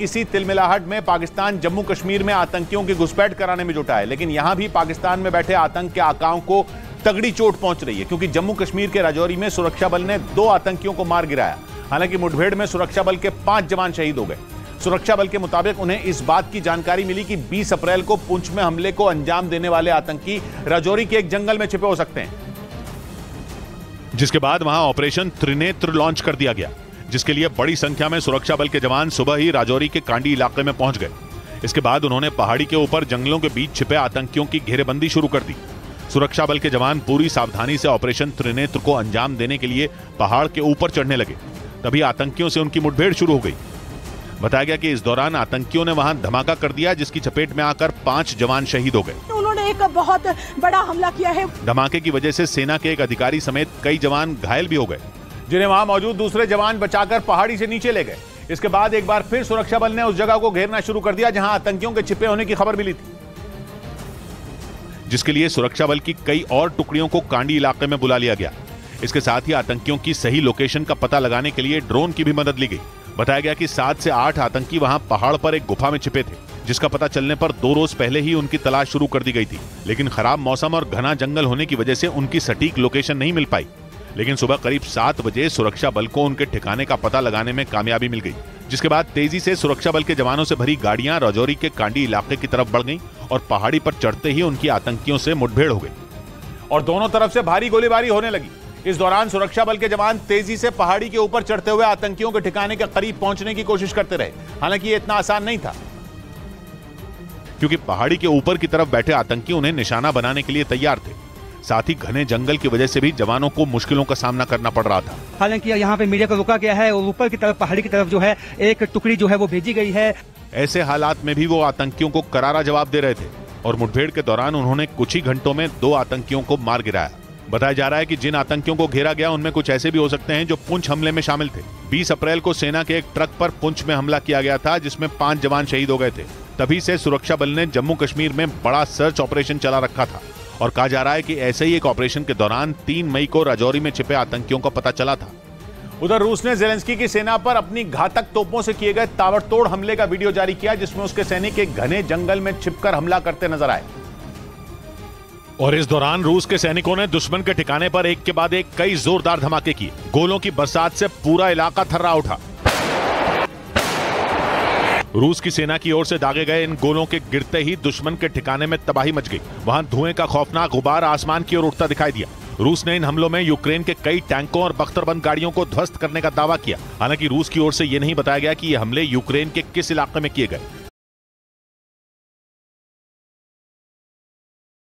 किसी तिलमिलाहट में पाकिस्तान जम्मू कश्मीर में आतंकियों की घुसपैठ कराने में जुटा है, लेकिन यहां भी पाकिस्तान में बैठे आतंक के आकाओं को तगड़ी चोट पहुंच रही है, क्योंकि जम्मू कश्मीर के राजौरी में सुरक्षा बल ने 2 आतंकियों को मार गिराया। हालांकि मुठभेड़ में सुरक्षा बल के 5 जवान शहीद हो गए। सुरक्षा बल के मुताबिक उन्हें इस बात की जानकारी मिली कि 20 अप्रैल को पुंछ में हमले को अंजाम देने वाले आतंकी राजौरी के एक जंगल में छिपे हो सकते हैं, जिसके बाद वहां ऑपरेशन त्रिनेत्र लॉन्च कर दिया गया, जिसके लिए बड़ी संख्या में सुरक्षा बल के जवान सुबह ही राजौरी के कांडी इलाके में पहुंच गए। इसके बाद उन्होंने पहाड़ी के ऊपर जंगलों के बीच छिपे आतंकियों की घेरेबंदी शुरू कर दी। सुरक्षा बल के जवान पूरी सावधानी से ऑपरेशन त्रिनेत्र को अंजाम देने के लिए पहाड़ के ऊपर चढ़ने लगे। तभी आतंकियों से उनकी मुठभेड़ शुरू हो गई। बताया गया कि इस दौरान आतंकियों ने वहां धमाका कर दिया, जिसकी चपेट में आकर 5 जवान शहीद हो गए। उन्होंने एक बहुत बड़ा हमला किया है। धमाके की वजह से सेना के एक अधिकारी समेत कई जवान घायल भी हो गए, जिन्हें वहां मौजूद दूसरे जवान बचाकर पहाड़ी से नीचे ले गए। इसके बाद एक बार फिर सुरक्षा बल ने उस जगह को घेरना शुरू कर दिया जहां आतंकियों के छिपे होने की खबर मिली थी, जिसके लिए सुरक्षा बल की कई और टुकड़ियों को कांडी इलाके में बुला लिया गया। इसके साथ ही आतंकियों की सही लोकेशन का पता लगाने के लिए ड्रोन की भी मदद ली गई। बताया गया कि 7 से 8 आतंकी वहां पहाड़ पर एक गुफा में छिपे थे, जिसका पता चलने पर 2 रोज पहले ही उनकी तलाश शुरू कर दी गई थी, लेकिन खराब मौसम और घना जंगल होने की वजह से उनकी सटीक लोकेशन नहीं मिल पाई। लेकिन सुबह करीब 7 बजे सुरक्षा बल को उनके ठिकाने का पता लगाने में कामयाबी मिल गई, जिसके बाद तेजी से सुरक्षा बल के जवानों से भरी गाड़ियां राजौरी के कांडी इलाके की तरफ बढ़ गईं और पहाड़ी पर चढ़ते ही उनकी आतंकियों से मुठभेड़ हो गई और दोनों तरफ से भारी गोलीबारी होने लगी। इस दौरान सुरक्षा बल के जवान तेजी से पहाड़ी के ऊपर चढ़ते हुए आतंकियों के ठिकाने के करीब पहुंचने की कोशिश करते रहे। हालांकि ये इतना आसान नहीं था, क्योंकि पहाड़ी के ऊपर की तरफ बैठे आतंकी उन्हें निशाना बनाने के लिए तैयार थे। साथ ही घने जंगल की वजह से भी जवानों को मुश्किलों का सामना करना पड़ रहा था। हालांकि यहाँ पे मीडिया को रोका गया है और ऊपर की तरफ पहाड़ी की तरफ जो है एक टुकड़ी जो है वो भेजी गई है। ऐसे हालात में भी वो आतंकियों को करारा जवाब दे रहे थे और मुठभेड़ के दौरान उन्होंने कुछ ही घंटों में 2 आतंकियों को मार गिराया। बताया जा रहा है कि जिन आतंकियों को घेरा गया उनमें कुछ ऐसे भी हो सकते हैं जो पुंछ हमले में शामिल थे। 20 अप्रैल को सेना के एक ट्रक पर पुंछ में हमला किया गया था, जिसमें 5 जवान शहीद हो गए थे। तभी से सुरक्षा बल ने जम्मू कश्मीर में बड़ा सर्च ऑपरेशन चला रखा था और कहा जा रहा है कि ऐसे ही एक ऑपरेशन के दौरान 3 मई को राजौरी में छिपे आतंकियों का पता चला था। उधर रूस ने ज़ेलेंस्की की सेना पर अपनी घातक तोपों से किए गए ताबड़तोड़ हमले का वीडियो जारी किया, जिसमें उसके सैनिक एक घने जंगल में छिपकर हमला करते नजर आए और इस दौरान रूस के सैनिकों ने दुश्मन के ठिकाने पर एक के बाद एक कई जोरदार धमाके किए। गोलों की बरसात से पूरा इलाका थर्रा उठा। रूस की सेना की ओर से दागे गए इन गोलों के गिरते ही दुश्मन के ठिकाने में तबाही मच गई। वहां धुएं का खौफनाक गुबार आसमान की ओर उठता दिखाई दिया। रूस ने इन हमलों में यूक्रेन के कई टैंकों और बख्तरबंद गाड़ियों को ध्वस्त करने का दावा किया। हालांकि रूस की ओर से यह नहीं बताया गया कि ये हमले यूक्रेन के किस इलाके में किए गए।